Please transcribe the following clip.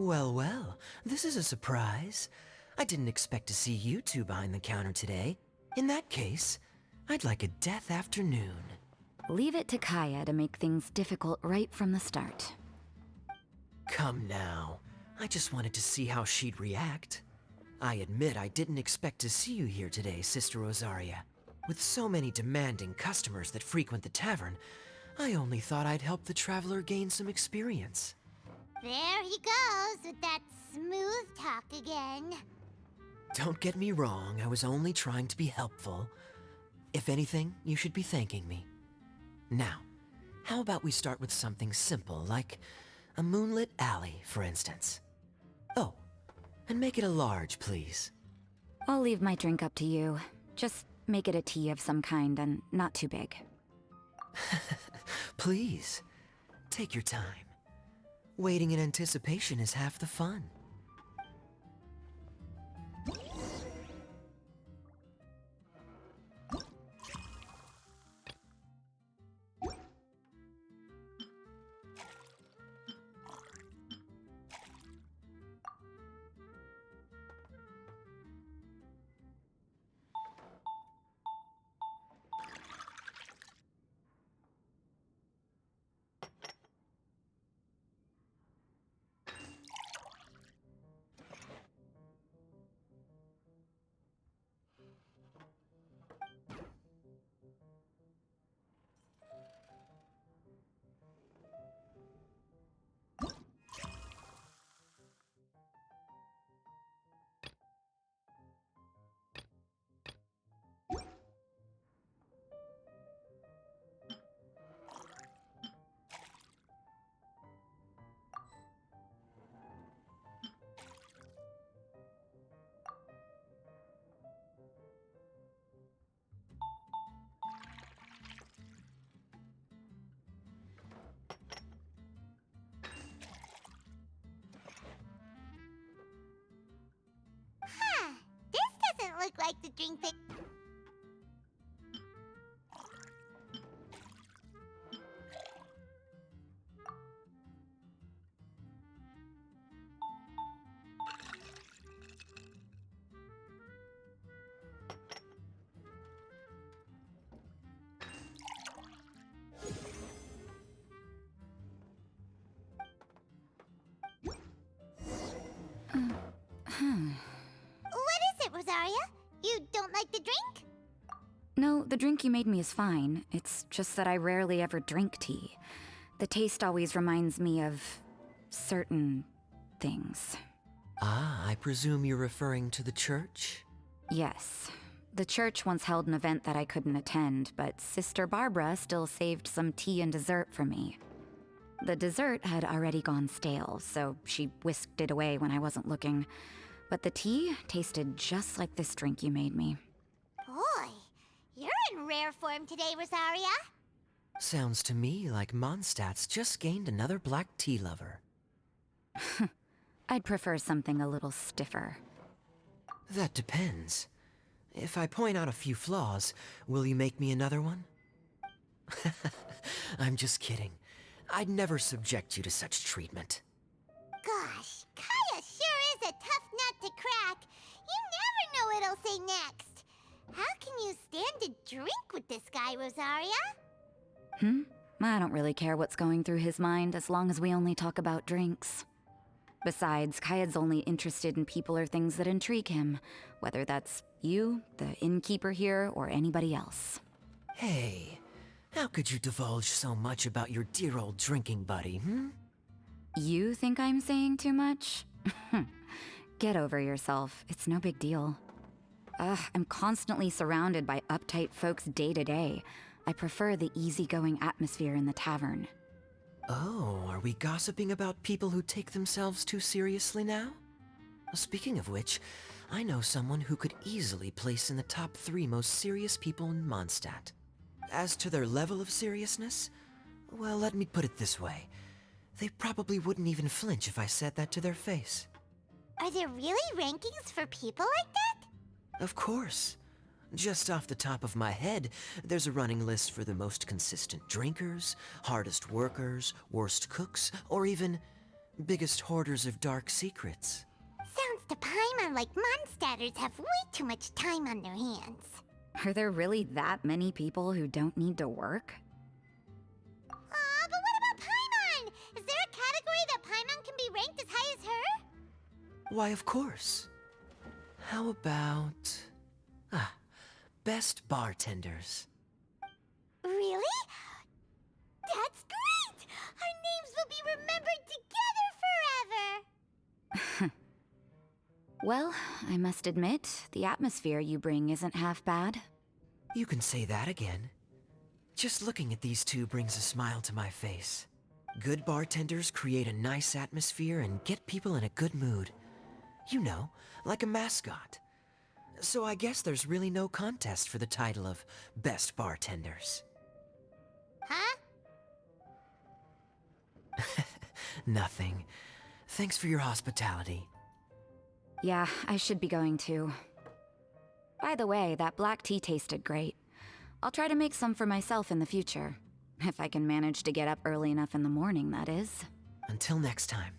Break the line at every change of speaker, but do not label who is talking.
Well, well, this is a surprise. I didn't expect to see you two behind the counter today. In that case, I'd like a death afternoon.
Leave it to Kaeya to make things difficult right from the start.
Come now. I just wanted to see how she'd react. I admit I didn't expect to see you here today, Sister Rosaria. With so many demanding customers that frequent the tavern, I only thought I'd help the traveler gain some experience.
There he goes with that smooth talk again.
Don't get me wrong, I was only trying to be helpful. If anything, you should be thanking me. Now, how about we start with something simple, like a moonlit alley, for instance? Oh, and make it a large, please.
I'll leave my drink up to you. Just make it a tea of some kind and not too big.
Please, take your time. Waiting in anticipation is half the fun.
Huh, this doesn't look like the drink that... What is it, Rosaria? You don't like the drink?
No, the drink you made me is fine. It's just that I rarely ever drink tea. The taste always reminds me of certain things.
Ah, I presume you're referring to the church?
Yes. The church once held an event that I couldn't attend, but Sister Barbara still saved some tea and dessert for me. The dessert had already gone stale, so she whisked it away when I wasn't looking. But the tea tasted just like this drink you made me.
Boy, you're in rare form today, Rosaria.
Sounds to me like Mondstadt's just gained another black tea lover.
I'd prefer something a little stiffer.
That depends. If I point out a few flaws, will you make me another one? I'm just kidding. I'd never subject you to such treatment.
Gosh, Kaeya sure is a tough nut to crack. You never know what he'll say next. How can you stand to drink with this guy, Rosaria?
I don't really care what's going through his mind as long as we only talk about drinks. Besides, Kaeya's only interested in people or things that intrigue him, whether that's you, the innkeeper here, or anybody else.
Hey, how could you divulge so much about your dear old drinking buddy,
You think I'm saying too much? Get over yourself. It's no big deal. I'm constantly surrounded by uptight folks day to day. I prefer the easygoing atmosphere in the tavern.
Oh, are we gossiping about people who take themselves too seriously now? Speaking of which, I know someone who could easily place in the top 3 most serious people in Mondstadt. As to their level of seriousness, well, let me put it this way. They probably wouldn't even flinch if I said that to their face.
Are there really rankings for people like that?
Of course. Just off the top of my head, there's a running list for the most consistent drinkers, hardest workers, worst cooks, or even biggest hoarders of dark secrets.
Sounds to Paimon like Mondstadters have way too much time on their hands.
Are there really that many people who don't need to work?
Aw, but what about Paimon? Is there a category that Paimon can be ranked as high as her?
Why, of course. How about... best bartenders.
Really? That's great! Our names will be remembered together forever!
Well, I must admit, the atmosphere you bring isn't half bad.
You can say that again. Just looking at these two brings a smile to my face. Good bartenders create a nice atmosphere and get people in a good mood. You know, like a mascot. So I guess there's really no contest for the title of Best Bartenders.
Huh?
Nothing. Thanks for your hospitality.
Yeah, I should be going too. By the way, that black tea tasted great. I'll try to make some for myself in the future. If I can manage to get up early enough in the morning, that is.
Until next time.